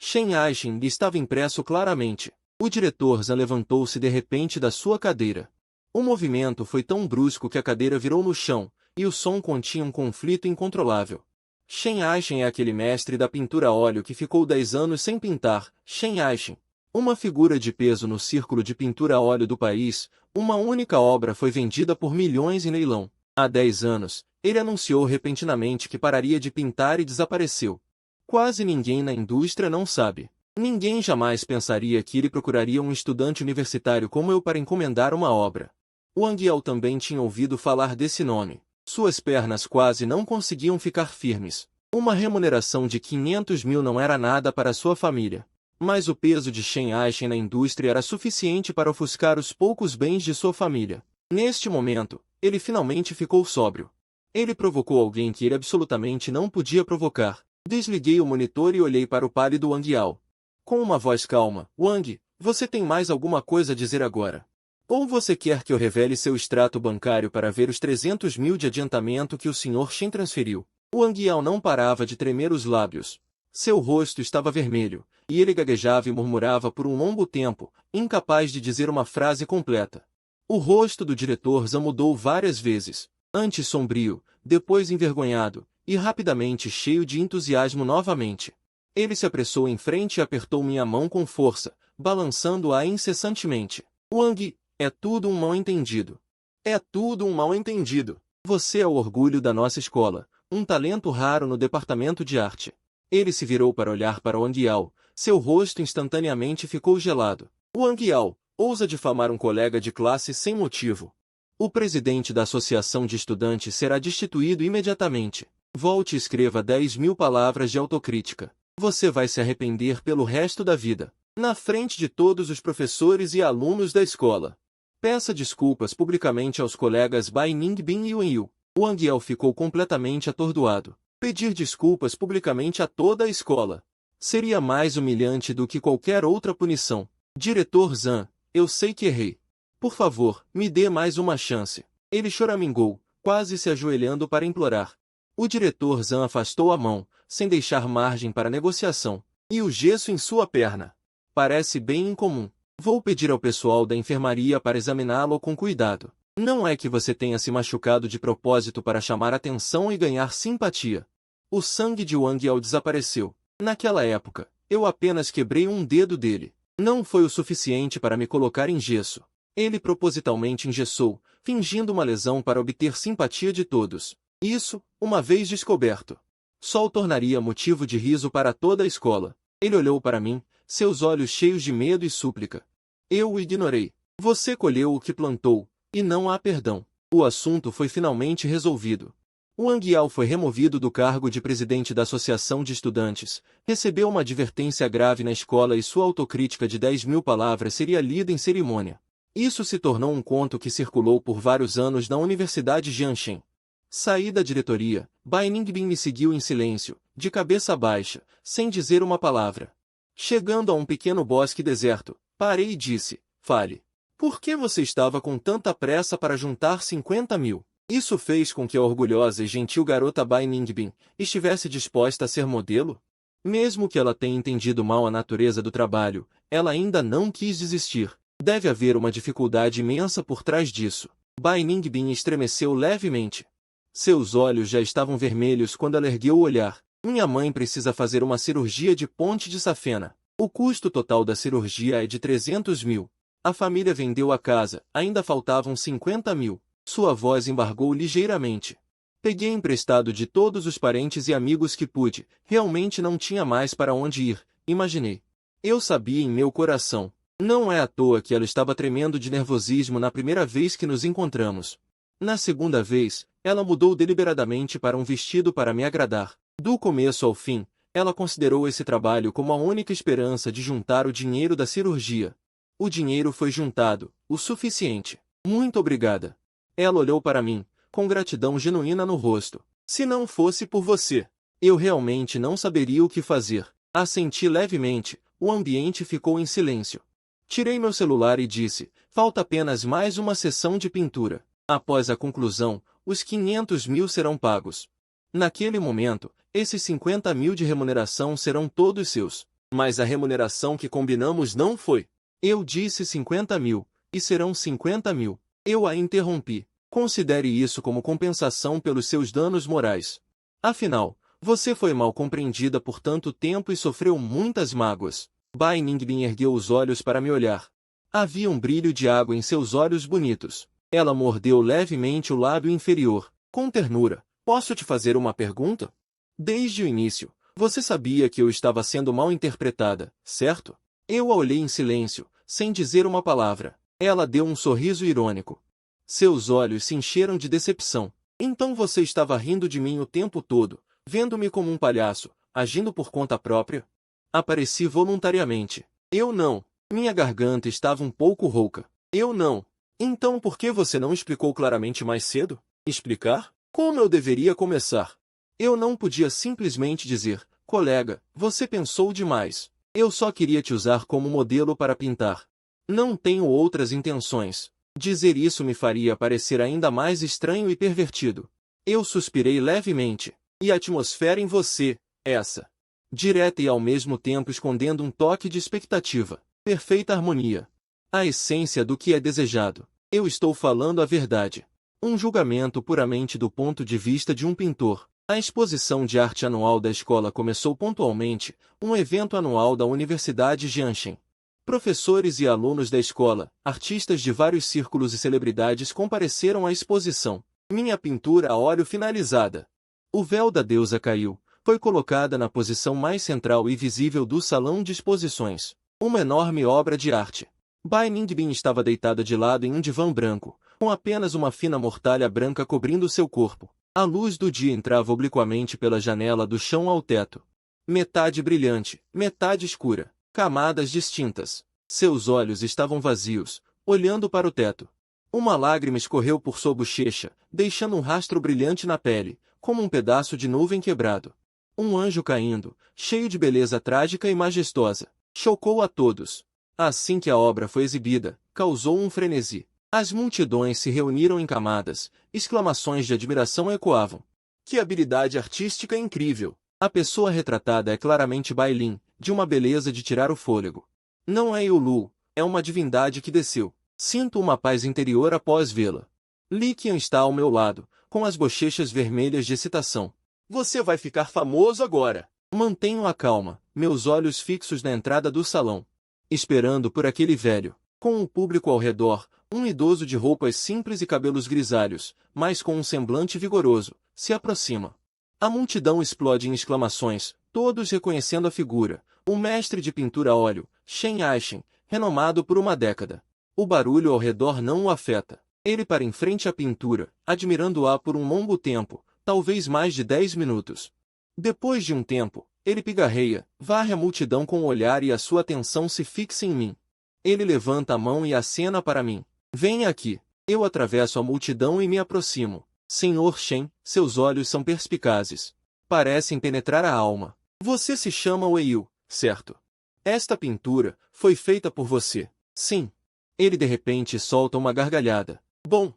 Shen Aishin estava impresso claramente. O diretor Zhang levantou-se de repente da sua cadeira. O movimento foi tão brusco que a cadeira virou no chão, e o som continha um conflito incontrolável. Shen Aishin é aquele mestre da pintura a óleo que ficou 10 anos sem pintar. Shen Aishin. Uma figura de peso no círculo de pintura a óleo do país, uma única obra foi vendida por milhões em leilão. Há 10 anos, ele anunciou repentinamente que pararia de pintar e desapareceu. Quase ninguém na indústria não sabe. Ninguém jamais pensaria que ele procuraria um estudante universitário como eu para encomendar uma obra. Wang Yao também tinha ouvido falar desse nome. Suas pernas quase não conseguiam ficar firmes. Uma remuneração de 500 mil não era nada para sua família. Mas o peso de Shen Aishin na indústria era suficiente para ofuscar os poucos bens de sua família. Neste momento, ele finalmente ficou sóbrio. Ele provocou alguém que ele absolutamente não podia provocar. Desliguei o monitor e olhei para o pálido Wang Yao. Com uma voz calma, Wang, você tem mais alguma coisa a dizer agora? Ou você quer que eu revele seu extrato bancário para ver os 300 mil de adiantamento que o Sr. Shen transferiu? Wang Yao não parava de tremer os lábios. Seu rosto estava vermelho, e ele gaguejava e murmurava por um longo tempo, incapaz de dizer uma frase completa. O rosto do diretor Zhan mudou várias vezes, antes sombrio, depois envergonhado, e rapidamente cheio de entusiasmo novamente. Ele se apressou em frente e apertou minha mão com força, balançando-a incessantemente. Wang, é tudo um mal-entendido. É tudo um mal-entendido. Você é o orgulho da nossa escola, um talento raro no departamento de arte. Ele se virou para olhar para Wang Yao, seu rosto instantaneamente ficou gelado. Wang Yao, ousa difamar um colega de classe sem motivo. O presidente da associação de estudantes será destituído imediatamente. Volte e escreva 10.000 palavras de autocrítica. Você vai se arrepender pelo resto da vida, na frente de todos os professores e alunos da escola. Peça desculpas publicamente aos colegas Bai Ningbin e Wen Yu. Wang Yao ficou completamente atordoado. Pedir desculpas publicamente a toda a escola seria mais humilhante do que qualquer outra punição. Diretor Zhan, eu sei que errei. Por favor, me dê mais uma chance. Ele choramingou, quase se ajoelhando para implorar. O diretor Zhan afastou a mão, sem deixar margem para negociação. E o gesso em sua perna? Parece bem incomum. Vou pedir ao pessoal da enfermaria para examiná-lo com cuidado. Não é que você tenha se machucado de propósito para chamar atenção e ganhar simpatia. O sangue de Wang Yao desapareceu. Naquela época, eu apenas quebrei um dedo dele. Não foi o suficiente para me colocar em gesso. Ele propositalmente engessou, fingindo uma lesão para obter simpatia de todos. Isso, uma vez descoberto, só o tornaria motivo de riso para toda a escola. Ele olhou para mim, seus olhos cheios de medo e súplica. Eu o ignorei. Você colheu o que plantou, e não há perdão. O assunto foi finalmente resolvido. Wang Yao foi removido do cargo de presidente da Associação de Estudantes, recebeu uma advertência grave na escola e sua autocrítica de 10.000 palavras seria lida em cerimônia. Isso se tornou um conto que circulou por vários anos na Universidade Jianshen. Saí da diretoria, Bai Ningbin me seguiu em silêncio, de cabeça baixa, sem dizer uma palavra. Chegando a um pequeno bosque deserto, parei e disse, fale. Por que você estava com tanta pressa para juntar 50.000? Isso fez com que a orgulhosa e gentil garota Bai Ningbin estivesse disposta a ser modelo? Mesmo que ela tenha entendido mal a natureza do trabalho, ela ainda não quis desistir. Deve haver uma dificuldade imensa por trás disso. Bai Ningbin estremeceu levemente. Seus olhos já estavam vermelhos quando ela ergueu o olhar. Minha mãe precisa fazer uma cirurgia de ponte de safena. O custo total da cirurgia é de 300.000. A família vendeu a casa, ainda faltavam 50.000. Sua voz embargou ligeiramente. Peguei emprestado de todos os parentes e amigos que pude. Realmente não tinha mais para onde ir, imaginei. Eu sabia em meu coração. Não é à toa que ela estava tremendo de nervosismo na primeira vez que nos encontramos. Na segunda vez, ela mudou deliberadamente para um vestido para me agradar. Do começo ao fim, ela considerou esse trabalho como a única esperança de juntar o dinheiro da cirurgia. O dinheiro foi juntado, o suficiente. Muito obrigada. Ela olhou para mim, com gratidão genuína no rosto. Se não fosse por você, eu realmente não saberia o que fazer. Assenti levemente, o ambiente ficou em silêncio. Tirei meu celular e disse, falta apenas mais uma sessão de pintura. Após a conclusão, os 500.000 serão pagos. Naquele momento, esses 50.000 de remuneração serão todos seus. Mas a remuneração que combinamos não foi. Eu disse 50.000, e serão 50.000. Eu a interrompi. Considere isso como compensação pelos seus danos morais. Afinal, você foi mal compreendida por tanto tempo e sofreu muitas mágoas. Bai Ningbin ergueu os olhos para me olhar. Havia um brilho de água em seus olhos bonitos. Ela mordeu levemente o lábio inferior, com ternura. Posso te fazer uma pergunta? Desde o início, você sabia que eu estava sendo mal interpretada, certo? Eu a olhei em silêncio, sem dizer uma palavra. Ela deu um sorriso irônico. Seus olhos se encheram de decepção. Então você estava rindo de mim o tempo todo, vendo-me como um palhaço, agindo por conta própria? Apareci voluntariamente. Eu não. Minha garganta estava um pouco rouca. Eu não. Então por que você não explicou claramente mais cedo? Explicar? Como eu deveria começar? Eu não podia simplesmente dizer, colega, você pensou demais. Eu só queria te usar como modelo para pintar. Não tenho outras intenções. Dizer isso me faria parecer ainda mais estranho e pervertido. Eu suspirei levemente. E a atmosfera em você, essa. Direta e ao mesmo tempo escondendo um toque de expectativa. Perfeita harmonia. A essência do que é desejado. Eu estou falando a verdade. Um julgamento puramente do ponto de vista de um pintor. A exposição de arte anual da escola começou pontualmente, um evento anual da Universidade Jianshen. Professores e alunos da escola, artistas de vários círculos e celebridades compareceram à exposição. Minha pintura a óleo finalizada. O véu da deusa caiu, foi colocada na posição mais central e visível do salão de exposições. Uma enorme obra de arte. Bai Ningbin estava deitada de lado em um divã branco, com apenas uma fina mortalha branca cobrindo seu corpo. A luz do dia entrava obliquamente pela janela do chão ao teto. Metade brilhante, metade escura, camadas distintas. Seus olhos estavam vazios, olhando para o teto. Uma lágrima escorreu por sua bochecha, deixando um rastro brilhante na pele, como um pedaço de nuvem quebrado. Um anjo caindo, cheio de beleza trágica e majestosa, chocou a todos. Assim que a obra foi exibida, causou um frenesi. As multidões se reuniram em camadas, exclamações de admiração ecoavam. Que habilidade artística incrível! A pessoa retratada é claramente Bai Lin, de uma beleza de tirar o fôlego. Não é Yulu, é uma divindade que desceu. Sinto uma paz interior após vê-la. Li Qian está ao meu lado, com as bochechas vermelhas de excitação. Você vai ficar famoso agora! Mantenho a calma, meus olhos fixos na entrada do salão. Esperando por aquele velho. Com o público ao redor, um idoso de roupas simples e cabelos grisalhos, mas com um semblante vigoroso, se aproxima. A multidão explode em exclamações, todos reconhecendo a figura. O mestre de pintura a óleo, Shen Aishen, renomado por uma década. O barulho ao redor não o afeta. Ele para em frente à pintura, admirando-a por um longo tempo, talvez mais de 10 minutos. Depois de um tempo, ele pigarreia, varre a multidão com o olhar e a sua atenção se fixa em mim. Ele levanta a mão e acena para mim. Venha aqui. Eu atravesso a multidão e me aproximo. Senhor Shen, seus olhos são perspicazes. Parecem penetrar a alma. Você se chama Weiyu, certo? Esta pintura foi feita por você. Sim. Ele de repente solta uma gargalhada. Bom,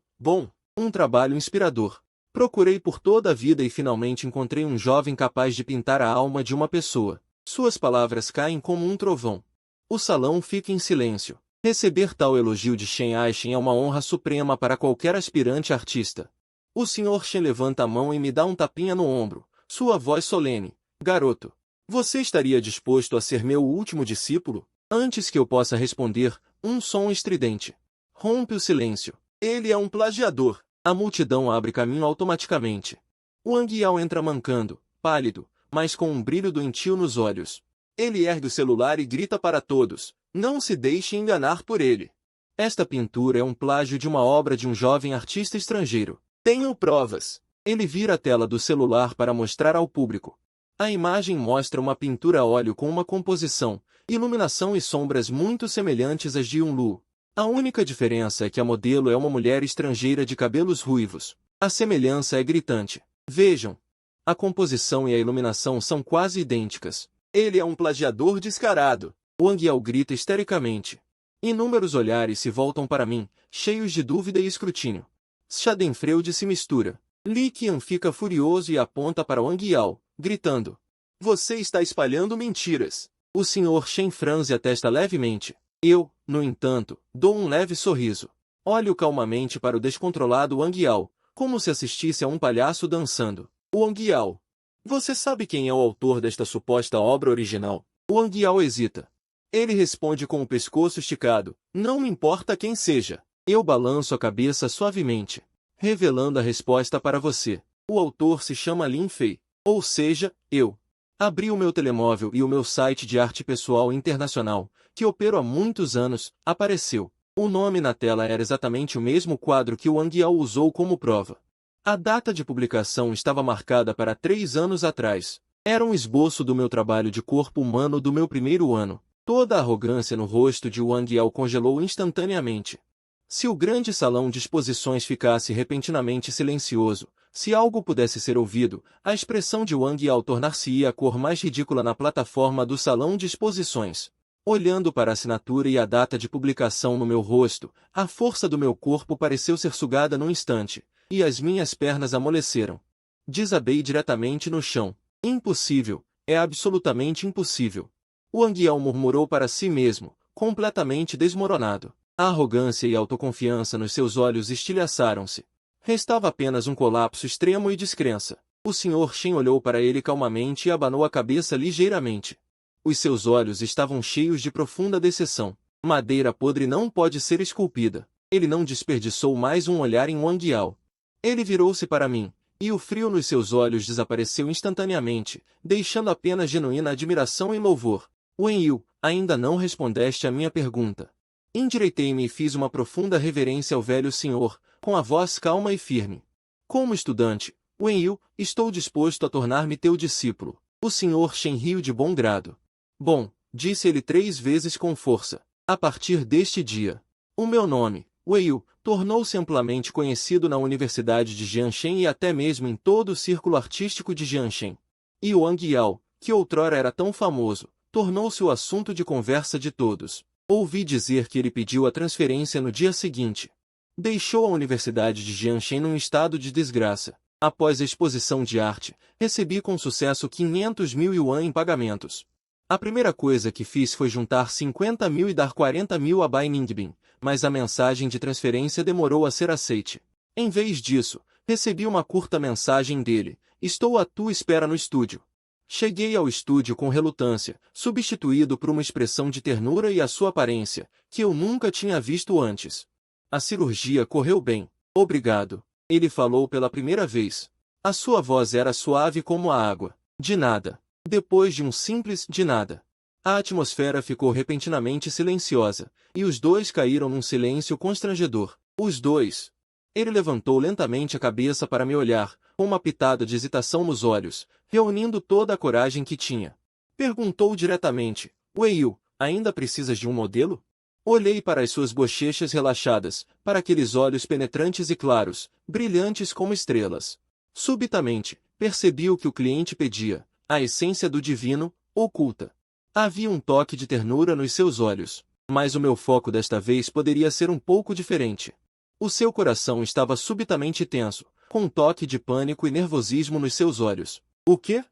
um trabalho inspirador. Procurei por toda a vida e finalmente encontrei um jovem capaz de pintar a alma de uma pessoa. Suas palavras caem como um trovão. O salão fica em silêncio. Receber tal elogio de Shen Aishen é uma honra suprema para qualquer aspirante artista. O Sr. Shen levanta a mão e me dá um tapinha no ombro. Sua voz solene. Garoto, você estaria disposto a ser meu último discípulo? Antes que eu possa responder, um som estridente rompe o silêncio. Ele é um plagiador. A multidão abre caminho automaticamente. Wang Yao entra mancando, pálido, mas com um brilho doentio nos olhos. Ele ergue o celular e grita para todos, não se deixe enganar por ele. Esta pintura é um plágio de uma obra de um jovem artista estrangeiro. Tenho provas. Ele vira a tela do celular para mostrar ao público. A imagem mostra uma pintura a óleo com uma composição, iluminação e sombras muito semelhantes às de Yunlu. A única diferença é que a modelo é uma mulher estrangeira de cabelos ruivos. A semelhança é gritante. Vejam. A composição e a iluminação são quase idênticas. Ele é um plagiador descarado. Wang Yao grita histericamente. Inúmeros olhares se voltam para mim, cheios de dúvida e escrutínio. Schadenfreude se mistura. Li Qian fica furioso e aponta para Wang Yao, gritando. Você está espalhando mentiras. O Sr. Shen franze a testa levemente. Eu, no entanto, dou um leve sorriso. Olho calmamente para o descontrolado Wang Yao, como se assistisse a um palhaço dançando. Wang Yao. Você sabe quem é o autor desta suposta obra original? Wang Yao hesita. Ele responde com o pescoço esticado. Não me importa quem seja. Eu balanço a cabeça suavemente, revelando a resposta para você. O autor se chama Lin Fei. Ou seja, eu. Abri o meu telemóvel e o meu site de arte pessoal internacional, que opero há muitos anos, apareceu. O nome na tela era exatamente o mesmo quadro que o Wang Yao usou como prova. A data de publicação estava marcada para 3 anos atrás. Era um esboço do meu trabalho de corpo humano do meu primeiro ano. Toda a arrogância no rosto de Wang Yao congelou instantaneamente. Se o grande salão de exposições ficasse repentinamente silencioso, Se algo pudesse ser ouvido, a expressão de Wang Yao tornar-se-ia a cor mais ridícula na plataforma do salão de exposições. Olhando para a assinatura e a data de publicação no meu rosto, a força do meu corpo pareceu ser sugada num instante, e as minhas pernas amoleceram. Desabei diretamente no chão. Impossível, é absolutamente impossível. Wang Yao murmurou para si mesmo, completamente desmoronado. A arrogância e a autoconfiança nos seus olhos estilhaçaram-se. Restava apenas um colapso extremo e descrença. O Sr. Shen olhou para ele calmamente e abanou a cabeça ligeiramente. Os seus olhos estavam cheios de profunda decepção. Madeira podre não pode ser esculpida. Ele não desperdiçou mais um olhar em Wang Yao. Ele virou-se para mim, e o frio nos seus olhos desapareceu instantaneamente, deixando apenas genuína admiração e louvor. Wen Yu, ainda não respondeste à minha pergunta. Endireitei-me e fiz uma profunda reverência ao velho senhor, com a voz calma e firme. Como estudante, Wen Yu, estou disposto a tornar-me teu discípulo. O Sr. Shen riu de bom grado. Bom, disse ele 3 vezes com força. A partir deste dia, o meu nome, Wen Yu, tornou-se amplamente conhecido na Universidade de Jianshen e até mesmo em todo o círculo artístico de Jianshen. E Wang Yao, que outrora era tão famoso, tornou-se o assunto de conversa de todos. Ouvi dizer que ele pediu a transferência no dia seguinte. Deixou a Universidade de Jianshen num estado de desgraça. Após a exposição de arte, recebi com sucesso 500 mil yuan em pagamentos. A primeira coisa que fiz foi juntar 50 mil e dar 40 mil a Bai Ningbin, mas a mensagem de transferência demorou a ser aceite. Em vez disso, recebi uma curta mensagem dele: estou à tua espera no estúdio. Cheguei ao estúdio com relutância, substituído por uma expressão de ternura e a sua aparência, que eu nunca tinha visto antes. A cirurgia correu bem. Obrigado. Ele falou pela primeira vez. A sua voz era suave como a água. De nada. Depois de um simples de nada. A atmosfera ficou repentinamente silenciosa, e os dois caíram num silêncio constrangedor. Os dois. Ele levantou lentamente a cabeça para me olhar, com uma pitada de hesitação nos olhos, reunindo toda a coragem que tinha. Perguntou diretamente: Wei Yu, ainda precisas de um modelo? Olhei para as suas bochechas relaxadas, para aqueles olhos penetrantes e claros, brilhantes como estrelas. Subitamente, percebi o que o cliente pedia, a essência do divino, oculta. Havia um toque de ternura nos seus olhos, mas o meu foco desta vez poderia ser um pouco diferente. O seu coração estava subitamente tenso, com um toque de pânico e nervosismo nos seus olhos. O quê?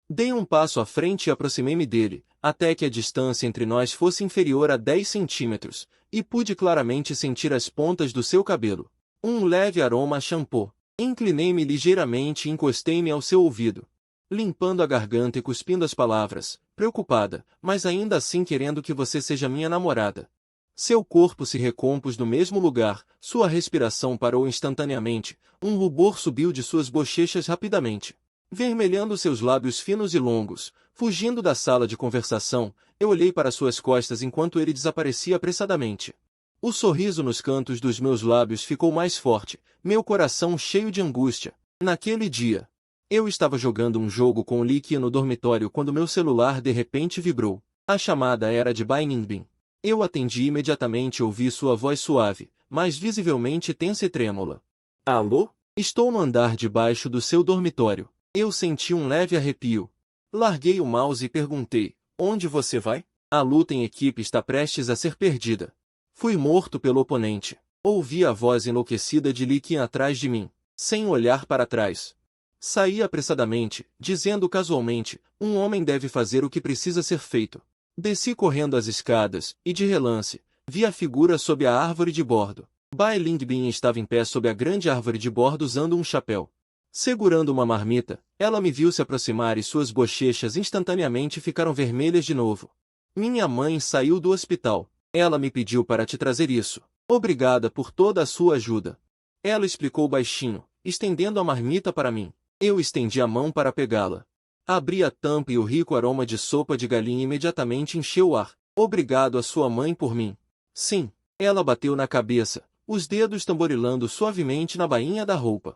Dei um passo à frente e aproximei-me dele, até que a distância entre nós fosse inferior a 10 centímetros, e pude claramente sentir as pontas do seu cabelo. Um leve aroma a shampoo. Inclinei-me ligeiramente e encostei-me ao seu ouvido, limpando a garganta e cuspindo as palavras, preocupada, mas ainda assim querendo que você seja minha namorada. Seu corpo se recompôs no mesmo lugar, sua respiração parou instantaneamente, um rubor subiu de suas bochechas rapidamente. Vermelhando seus lábios finos e longos, fugindo da sala de conversação, eu olhei para suas costas enquanto ele desaparecia apressadamente. O sorriso nos cantos dos meus lábios ficou mais forte, meu coração cheio de angústia. Naquele dia, eu estava jogando um jogo com o Li Qi no dormitório quando meu celular de repente vibrou. A chamada era de Bai Ningbin. Eu atendi imediatamente e ouvi sua voz suave, mas visivelmente tensa e trêmula. Alô? Estou no andar de baixo do seu dormitório. Eu senti um leve arrepio. Larguei o mouse e perguntei: onde você vai? A luta em equipe está prestes a ser perdida. Fui morto pelo oponente. Ouvi a voz enlouquecida de Li Qi atrás de mim, sem olhar para trás. Saí apressadamente, dizendo casualmente: um homem deve fazer o que precisa ser feito. Desci correndo as escadas, e de relance, vi a figura sob a árvore de bordo. Bai Lingbin estava em pé sob a grande árvore de bordo usando um chapéu. Segurando uma marmita, ela me viu se aproximar e suas bochechas instantaneamente ficaram vermelhas de novo. Minha mãe saiu do hospital. Ela me pediu para te trazer isso. Obrigada por toda a sua ajuda. Ela explicou baixinho, estendendo a marmita para mim. Eu estendi a mão para pegá-la. Abri a tampa e o rico aroma de sopa de galinha imediatamente encheu o ar. Obrigado a sua mãe por mim. Sim, ela bateu na cabeça, os dedos tamborilando suavemente na bainha da roupa.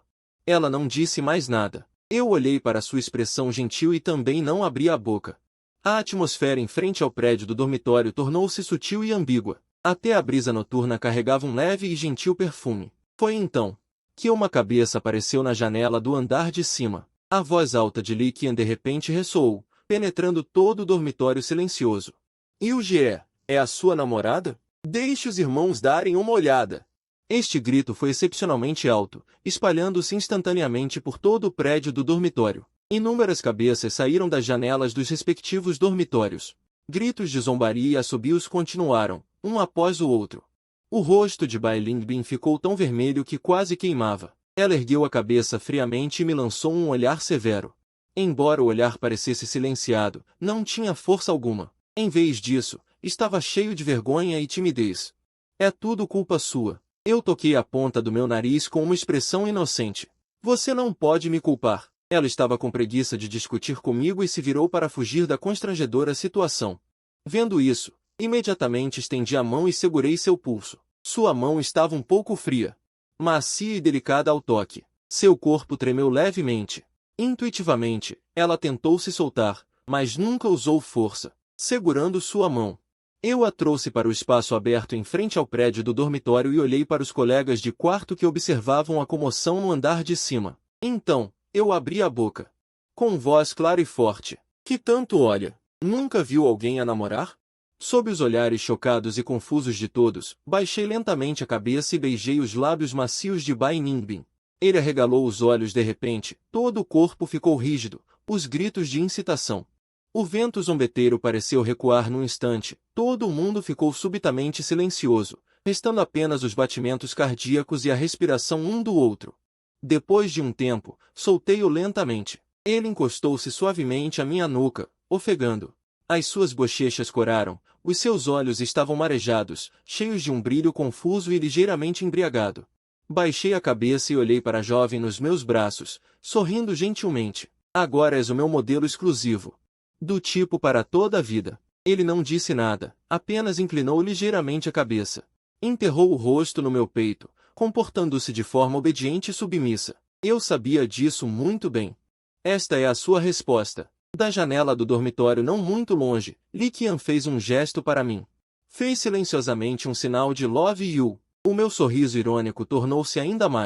Ela não disse mais nada. Eu olhei para sua expressão gentil e também não abri a boca. A atmosfera em frente ao prédio do dormitório tornou-se sutil e ambígua. Até a brisa noturna carregava um leve e gentil perfume. Foi então que uma cabeça apareceu na janela do andar de cima. A voz alta de Li Qian de repente ressoou, penetrando todo o dormitório silencioso. Yuji é a sua namorada? Deixe os irmãos darem uma olhada. Este grito foi excepcionalmente alto, espalhando-se instantaneamente por todo o prédio do dormitório. Inúmeras cabeças saíram das janelas dos respectivos dormitórios. Gritos de zombaria e assobios continuaram, um após o outro. O rosto de Bai Lingbin ficou tão vermelho que quase queimava. Ela ergueu a cabeça friamente e me lançou um olhar severo. Embora o olhar parecesse silenciado, não tinha força alguma. Em vez disso, estava cheio de vergonha e timidez. É tudo culpa sua. Eu toquei a ponta do meu nariz com uma expressão inocente. Você não pode me culpar. Ela estava com preguiça de discutir comigo e se virou para fugir da constrangedora situação. Vendo isso, imediatamente estendi a mão e segurei seu pulso. Sua mão estava um pouco fria, macia e delicada ao toque. Seu corpo tremeu levemente. Intuitivamente, ela tentou se soltar, mas nunca usou força, segurando sua mão. Eu a trouxe para o espaço aberto em frente ao prédio do dormitório e olhei para os colegas de quarto que observavam a comoção no andar de cima. Então, eu abri a boca, com voz clara e forte. Que tanto olha? Nunca viu alguém a namorar? Sob os olhares chocados e confusos de todos, baixei lentamente a cabeça e beijei os lábios macios de Bai Ningbin. Ele arregalou os olhos de repente, todo o corpo ficou rígido, os gritos de incitação. O vento zombeteiro pareceu recuar num instante, todo o mundo ficou subitamente silencioso, restando apenas os batimentos cardíacos e a respiração um do outro. Depois de um tempo, soltei-o lentamente. Ele encostou-se suavemente à minha nuca, ofegando. As suas bochechas coraram, os seus olhos estavam marejados, cheios de um brilho confuso e ligeiramente embriagado. Baixei a cabeça e olhei para a jovem nos meus braços, sorrindo gentilmente. Agora és o meu modelo exclusivo. Do tipo para toda a vida. Ele não disse nada, apenas inclinou ligeiramente a cabeça. Enterrou o rosto no meu peito, comportando-se de forma obediente e submissa. Eu sabia disso muito bem. Esta é a sua resposta. Da janela do dormitório não muito longe, Li Qian fez um gesto para mim. Fez silenciosamente um sinal de love you. O meu sorriso irônico tornou-se ainda mais